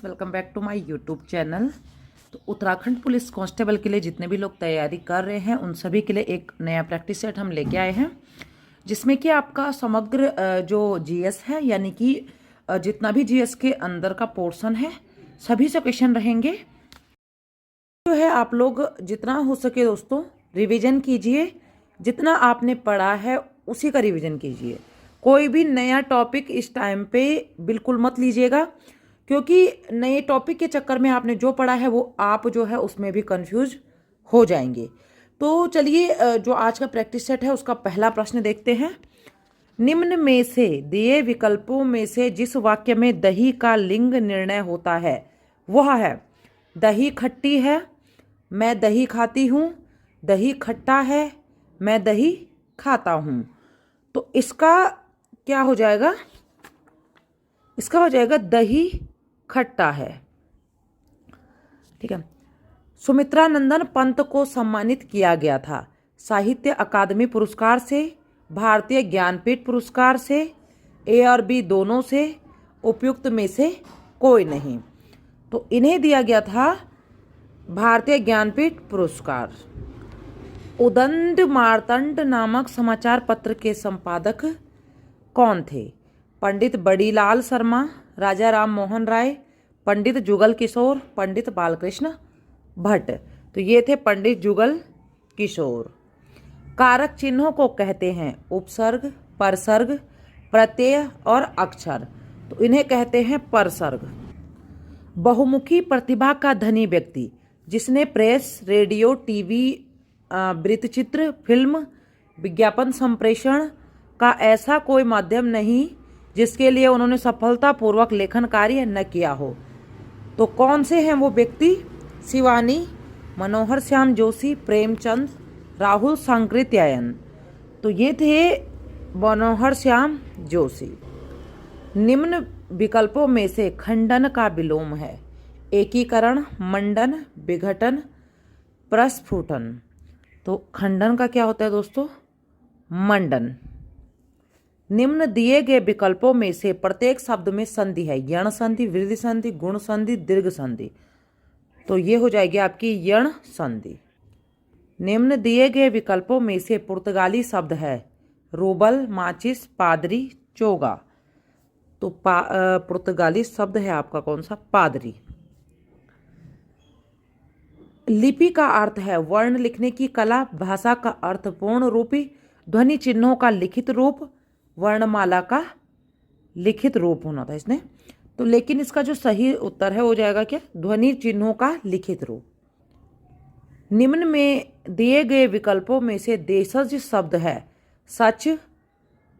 Welcome back to my YouTube channel. तो Uttarakhand police constable के लिए जितने भी लोग तैयारी कर रहे हैं उन सभी के लिए एक नया प्रैक्टिस सेट हम लेके आए हैं, जिसमें कि आपका समग्र जो जीएस है, यानी कि जितना भी जीएस के अंदर का पोर्शन है सभी से क्वेश्चन रहेंगे। जो है आप लोग जितना हो सके दोस्तों रिवीजन कीजिए, जितना आपने पढ़ा है उसी का रिवीजन कीजिए। कोई भी नया टॉपिक इस टाइम पे बिल्कुल मत लीजिएगा, क्योंकि नए टॉपिक के चक्कर में आपने जो पढ़ा है वो आप जो है उसमें भी कंफ्यूज हो जाएंगे। तो चलिए जो आज का प्रैक्टिस सेट है उसका पहला प्रश्न देखते हैं। निम्न में से दिए विकल्पों में से जिस वाक्य में दही का लिंग निर्णय होता है वह है दही खट्टी है, मैं दही खाती हूँ, दही खट्टा है, मैं दही खाता हूँ। तो इसका क्या हो जाएगा? इसका हो जाएगा दही खट्टा है। ठीक है। सुमित्रा नंदन पंत को सम्मानित किया गया था साहित्य अकादमी पुरस्कार से, भारतीय ज्ञानपीठ पुरस्कार से, ए और बी दोनों से, उपयुक्त में से कोई नहीं। तो इन्हें दिया गया था भारतीय ज्ञानपीठ पुरस्कार। उदंड मार्तंड नामक समाचार पत्र के संपादक कौन थे? पंडित बड़ीलाल शर्मा, राजा राम मोहन राय, पंडित जुगल किशोर, पंडित बालकृष्ण भट्ट। तो ये थे पंडित जुगल किशोर। कारक चिन्हों को कहते हैं उपसर्ग, परसर्ग, प्रत्यय और अक्षर। तो इन्हें कहते हैं परसर्ग। बहुमुखी प्रतिभा का धनी व्यक्ति जिसने प्रेस, रेडियो, टीवी, वृत्तचित्र, फिल्म, विज्ञापन संप्रेषण का ऐसा कोई माध्यम नहीं जिसके लिए उन्होंने सफलतापूर्वक लेखन कार्य न किया हो। तो कौन से हैं वो व्यक्ति? शिवानी, मनोहर श्याम जोशी, प्रेमचंद, राहुल सांकृत्यायन। तो ये थे मनोहर श्याम जोशी। निम्न विकल्पों में से खंडन का विलोम है एकीकरण, मंडन, विघटन, प्रस्फुटन। तो खंडन का क्या होता है दोस्तों? मंडन। निम्न दिए गए विकल्पों में से प्रत्येक शब्द में संधि है यण संधि, वृद्धि संधि, गुण संधि, दीर्घ संधि। तो ये हो जाएगी आपकी यण संधि। निम्न दिए गए विकल्पों में से पुर्तगाली शब्द है रूबल, माचिस, पादरी, चोगा। तो पुर्तगाली शब्द है आपका कौन सा? पादरी। लिपि का अर्थ है वर्ण लिखने की कला, भाषा का अर्थ पूर्ण रूपी, ध्वनि चिन्हों का लिखित रूप, वर्णमाला का लिखित रूप होना था इसने। तो लेकिन इसका जो सही उत्तर है हो जाएगा क्या? ध्वनि चिन्हों का लिखित रूप। निम्न में दिए गए विकल्पों में से देशज शब्द है सच,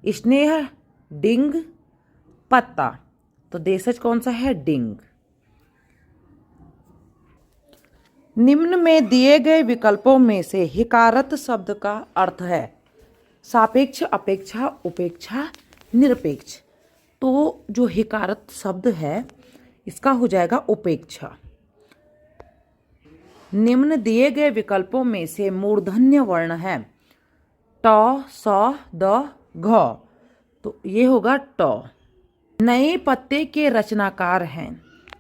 स्नेह, डिंग, पत्ता। तो देशज कौन सा है? डिंग। निम्न में दिए गए विकल्पों में से हिकारत शब्द का अर्थ है सापेक्ष, अपेक्षा, उपेक्षा, निरपेक्ष। तो जो हिकारत शब्द है इसका हो जाएगा उपेक्षा। निम्न दिए गए विकल्पों में से मूर्धन्य वर्ण है ट, स, द, घ। तो ये होगा ट। नए पत्ते के रचनाकार हैं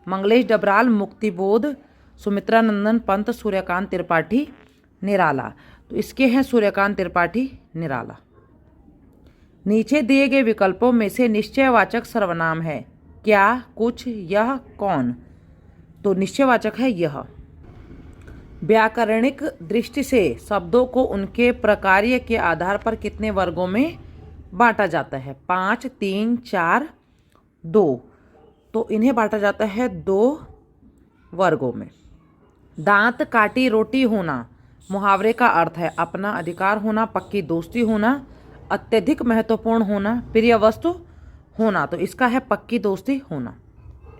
मंगलेश डबराल, मुक्तिबोध, सुमित्रा नंदन पंत, सूर्यकांत त्रिपाठी, निराला। तो इसके हैं सूर्यकांत त्रिपाठी, निराला। नीचे दिए गए विकल्पों में से निश्चयवाचक सर्वनाम है क्या, कुछ, यह, कौन। तो निश्चयवाचक है यह। व्याकरणिक दृष्टि से शब्दों को उनके प्रकार्य के आधार पर कितने वर्गों में बांटा जाता है? 5, 3, 4, 2। तो इन्हें बांटा जाता है 2 वर्गों में। दांत काटी रोटी होना मुहावरे का अर्थ है अपना अधिकार होना, पक्की दोस्ती होना, अत्यधिक महत्वपूर्ण होना, प्रिय वस्तु होना। तो इसका है पक्की दोस्ती होना।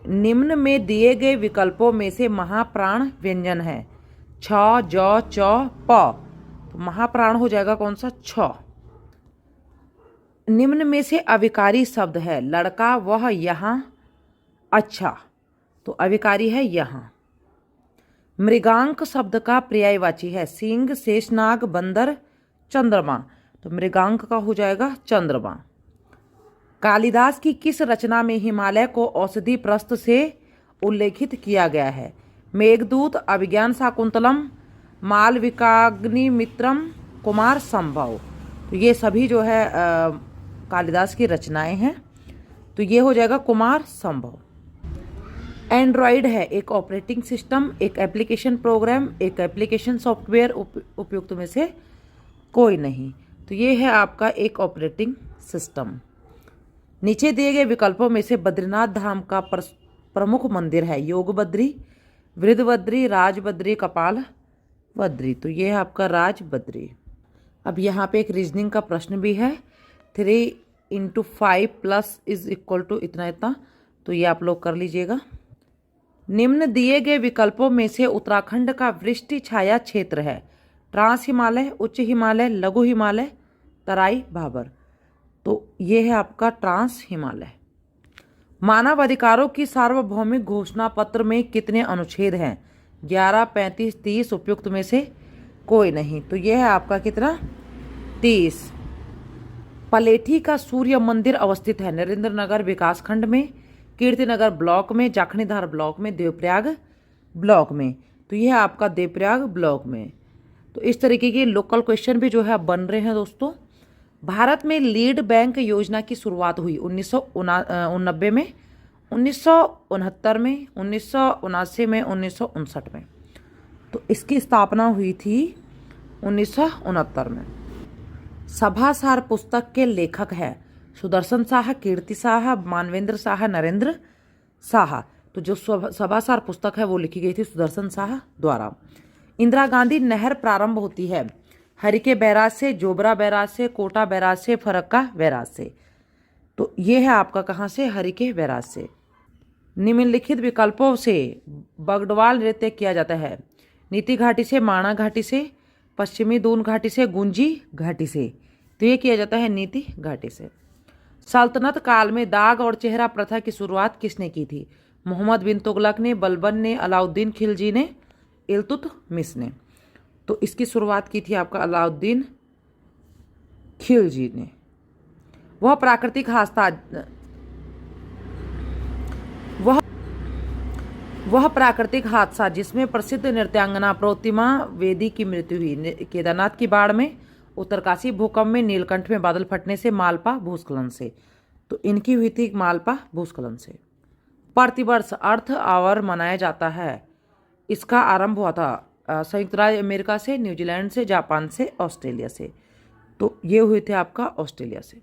निम्न में दिए गए विकल्पों में से महाप्राण व्यंजन है छ, ज, च, प। तो महाप्राण हो जाएगा कौन सा? छ। निम्न में से अविकारी शब्द है लड़का, वह, यहाँ, अच्छा। तो अविकारी है यहाँ। मृगांक शब्द का पर्यायवाची है सिंह, शेषनाग, बंदर, चंद्रमा। तो मृगांक का हो जाएगा चंद्रमा। कालिदास की किस रचना में हिमालय को औषधि प्रस्थ से उल्लेखित किया गया है। मेघदूत, अभिज्ञान शाकुंतलम, मालविकाग्निमित्रम, कुमार संभव। तो ये सभी जो है कालिदास की रचनाएं हैं। तो ये हो जाएगा कुमार संभव। एंड्रॉयड है एक ऑपरेटिंग सिस्टम, एक एप्लीकेशन प्रोग्राम, एक एप्लीकेशन सॉफ्टवेयर, उपयुक्त में से कोई नहीं। तो ये है आपका एक ऑपरेटिंग सिस्टम। नीचे दिए गए विकल्पों में से बद्रीनाथ धाम का प्रमुख मंदिर है योग बद्री, वृद्ध बद्री, राज बद्री, कपाल बद्री। तो ये है आपका राज बद्री। अब यहाँ पे एक रीजनिंग का प्रश्न भी है। 3 × 5 प्लस इज इक्वल टू इतना इतना। तो ये आप लोग कर लीजिएगा। निम्न दिए गए विकल्पों में से उत्तराखंड का वृष्टि छाया क्षेत्र है ट्रांस हिमालय, उच्च हिमालय, लघु हिमालय, तराई भाबर। तो ये है आपका ट्रांस हिमालय। मानव अधिकारों की सार्वभौमिक घोषणा पत्र में कितने अनुच्छेद हैं? 11, 35, 30, उपयुक्त में से कोई नहीं। तो ये है आपका कितना? 30। पलेठी का सूर्य मंदिर अवस्थित है नरेंद्र नगर विकासखंड में, कीर्तिनगर ब्लॉक में, जाखणीधार ब्लॉक में, देवप्रयाग ब्लॉक में। तो यह है आपका देवप्रयाग ब्लॉक में। तो इस तरीके के लोकल क्वेश्चन भी जो है बन रहे हैं दोस्तों। भारत में लीड बैंक योजना की शुरुआत हुई 1989 में, 1969 में, 1979 में, 1959 में। तो इसकी स्थापना हुई थी 1969 में। सभासार पुस्तक के लेखक हैं सुदर्शन साहा, कीर्ति साहा, मानवेंद्र साहा, नरेंद्र साहा। तो जो सभासार पुस्तक है वो लिखी गई थी सुदर्शन साहा द्वारा। इंदिरा गांधी नहर प्रारंभ होती है हरिके बैराज से, जोबरा बैराज से, कोटा बैराज से, फरक्का बैराज से। तो ये है आपका कहाँ से? हरिके बैराज से। निम्नलिखित विकल्पों से बगडवाल नृत्य किया जाता है नीति घाटी से, माणा घाटी से, पश्चिमी दून घाटी से, गुंजी घाटी से। तो ये किया जाता है नीति घाटी से। सल्तनत काल में दाग और चेहरा प्रथा की शुरुआत किसने की थी? मोहम्मद बिन तुगलक ने, बलबन ने, अलाउद्दीन खिलजी ने, इल्तुतमिश ने। तो इसकी शुरुआत की थी आपका अलाउद्दीन खिलजी ने। वह प्राकृतिक हादसा वह प्राकृतिक हादसा जिसमें प्रसिद्ध नृत्यांगना प्रोतिमा वेदी की मृत्यु हुई, केदारनाथ की बाढ़ में, उत्तरकाशी भूकंप में, नीलकंठ में बादल फटने से, मालपा भूस्खलन से। तो इनकी हुई थी मालपा भूस्खलन से। प्रतिवर्ष अर्थ आवर मनाया जाता है। इसका आरंभ हुआ था संयुक्त राज्य अमेरिका से, न्यूजीलैंड से, जापान से, ऑस्ट्रेलिया से। तो ये हुए थे आपका ऑस्ट्रेलिया से।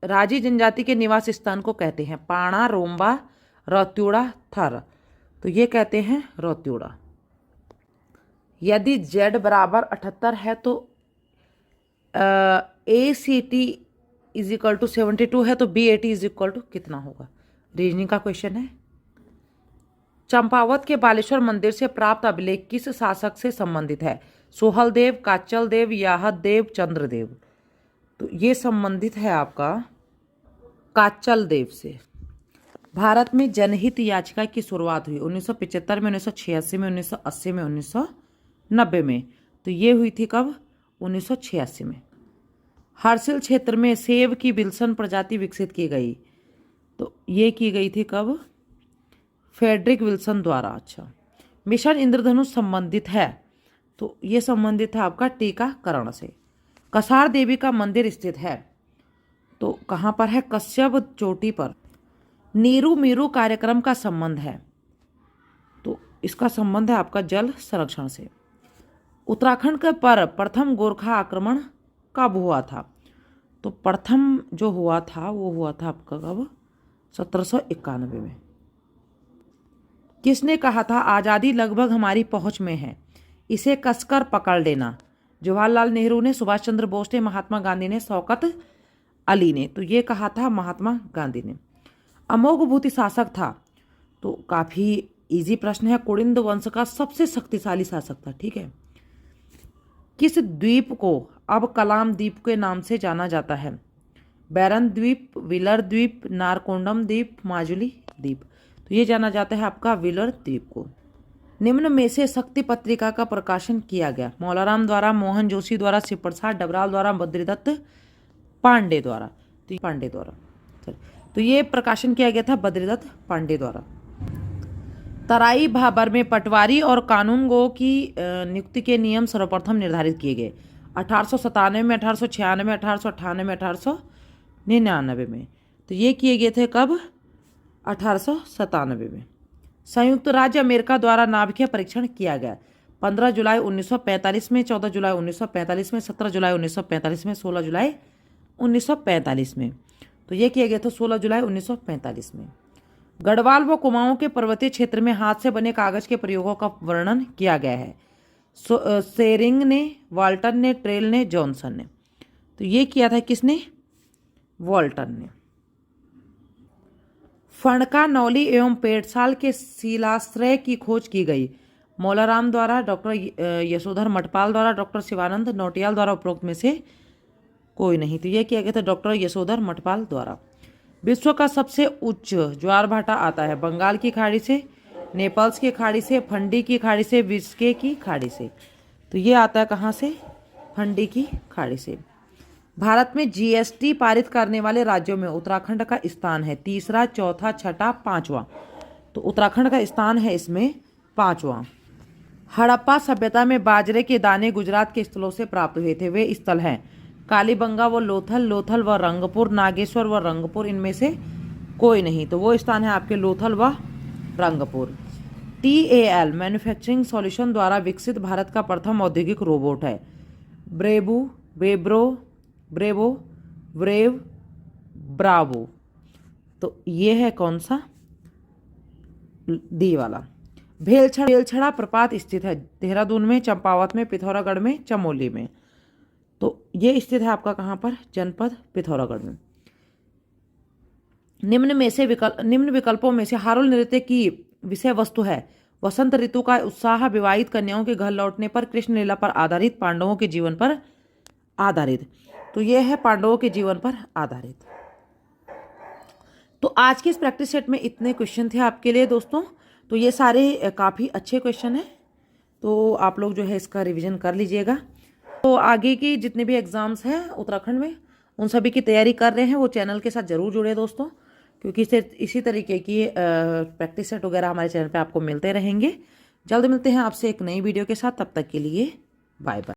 राजी जनजाति के निवास स्थान को कहते हैं पाणा, रोम्बा, रौत्यूड़ा, थर। तो ये कहते हैं रौत्यूड़ा। यदि z बराबर 78 है तो ACT इज इक्वल टू 72 है तो BAT इज इक्वल टू कितना होगा? रीजनिंग का क्वेश्चन है। चंपावत के बालेश्वर मंदिर से प्राप्त अभिलेख किस शासक से संबंधित है? सोहल देव, काचल देव, याहत देव, चंद्रदेव। तो ये संबंधित है आपका काचल देव से। भारत में जनहित याचिका की शुरुआत हुई 1975 में, 1986 में, 1980 में, 1990 में। तो ये हुई थी कब? 1986 में। हर्सिल क्षेत्र में सेब की विल्सन प्रजाति विकसित की गई। तो ये की गई थी कब? फ्रेडरिक विल्सन द्वारा। अच्छा, मिशन इंद्रधनुष संबंधित है तो ये संबंधित है आपका टीकाकरण से। कसार देवी का मंदिर स्थित है तो कहाँ पर है? कश्यप चोटी पर। नीरू मीरू कार्यक्रम का संबंध है तो इसका संबंध है आपका जल संरक्षण से। उत्तराखंड के पर प्रथम गोरखा आक्रमण कब हुआ था? तो प्रथम जो हुआ था वो हुआ था आपका कब? 1791 में। किसने कहा था आज़ादी लगभग हमारी पहुंच में है, इसे कसकर पकड़ लेना? जवाहरलाल नेहरू ने, सुभाष चंद्र बोस ने, महात्मा गांधी ने, शौकत अली ने। तो ये कहा था महात्मा गांधी ने। अमोघ भूति शासक था तो काफ़ी इजी प्रश्न है। कुड़िंद वंश का सबसे शक्तिशाली शासक था। ठीक है। किस द्वीप को अब कलाम द्वीप के नाम से जाना जाता है? बैरन द्वीप, व्हीलर द्वीप, नारकोंडम द्वीप, माजुली द्वीप। तो ये जाना जाता है आपका व्हीलर द्वीप को। निम्न में से शक्ति पत्रिका का प्रकाशन किया गया? मौलाराम द्वारा, मोहन जोशी द्वारा, शिव प्रसाद डबराल द्वारा, बद्रीदत्त पांडे द्वारा। तो पांडे द्वारा। तो ये प्रकाशन किया गया था बद्रीदत्त पांडे द्वारा। तराई भाबर में पटवारी और कानूनगो की नियुक्ति के नियम सर्वप्रथम निर्धारित किए गए। 1897 में, 1896 में, 1898 में, 1899 में। तो ये किए गए थे कब? 1897 में। संयुक्त राज्य अमेरिका द्वारा नाभिकीय परीक्षण किया गया 15 जुलाई 1945 में, 14 जुलाई 1945 में, 17 जुलाई 1945 में, 16 जुलाई 1945 में। तो ये किया गया था 16 जुलाई 1945 में। गढ़वाल व कुमाऊं के पर्वतीय क्षेत्र में हाथ से बने कागज के प्रयोगों का वर्णन किया गया है। सेरिंग ने, वाल्टन ने, ट्रेल ने, जॉनसन ने। तो ये किया था किसने? वाल्टन ने। फणका, नौली एवं पेड़साल के शिलाश्रय की खोज की गई। मौलाराम द्वारा, डॉक्टर यशोधर मठपाल द्वारा, डॉक्टर शिवानंद नौटियाल द्वारा। उपरोक्त में से कोई नहीं। तो यह किया गया था डॉक्टर यशोधर मठपाल द्वारा। विश्व का सबसे उच्च ज्वार भाटा आता है बंगाल की खाड़ी से, नेपाल्स की खाड़ी से, फंडी की खाड़ी से, विस्के की खाड़ी से। तो ये आता है कहाँ से? फंडी की खाड़ी से। भारत में जीएसटी पारित करने वाले राज्यों में उत्तराखंड का स्थान है तीसरा, चौथा, छठा, पांचवा। तो उत्तराखंड का स्थान है इसमें पांचवा। हड़प्पा सभ्यता में बाजरे के दाने गुजरात के स्थलों से प्राप्त हुए थे। वे स्थल हैं कालीबंगा व लोथल, लोथल व रंगपुर, नागेश्वर व रंगपुर। इनमें से कोई नहीं। तो वो स्थान है आपके लोथल व रंगपुर। TAL मैन्युफैक्चरिंग सॉल्यूशन द्वारा विकसित भारत का प्रथम औद्योगिक रोबोट है ब्रेबो, ब्रेव, ब्रावो। तो ये है कौन सा? डी वाला। भेलछड़ा प्रपात स्थित है देहरादून में, चंपावत में, पिथौरागढ़ में, चमोली में। तो ये स्थित है आपका कहाँ पर? जनपद पिथौरागढ़ में। निम्न विकल्पों में से हारोल नृत्य की विषय वस्तु है वसंत ऋतु का उत्साह, विवाहित कन्याओं के घर लौटने पर, कृष्ण लीला पर आधारित, पांडवों के जीवन पर आधारित। तो यह है पांडवों के जीवन पर आधारित। तो आज के इस प्रैक्टिस सेट में इतने क्वेश्चन थे आपके लिए दोस्तों। तो ये सारे काफ़ी अच्छे क्वेश्चन हैं। तो आप लोग जो है इसका रिवीजन कर लीजिएगा। तो आगे की जितने भी एग्ज़ाम्स हैं उत्तराखंड में उन सभी की तैयारी कर रहे हैं वो चैनल के साथ ज़रूर जुड़े दोस्तों, क्योंकि इसी तरीके की प्रैक्टिस सेट वगैरह हमारे चैनल पे आपको मिलते रहेंगे। जल्द मिलते हैं आपसे एक नई वीडियो के साथ। तब तक के लिए बाय बाय।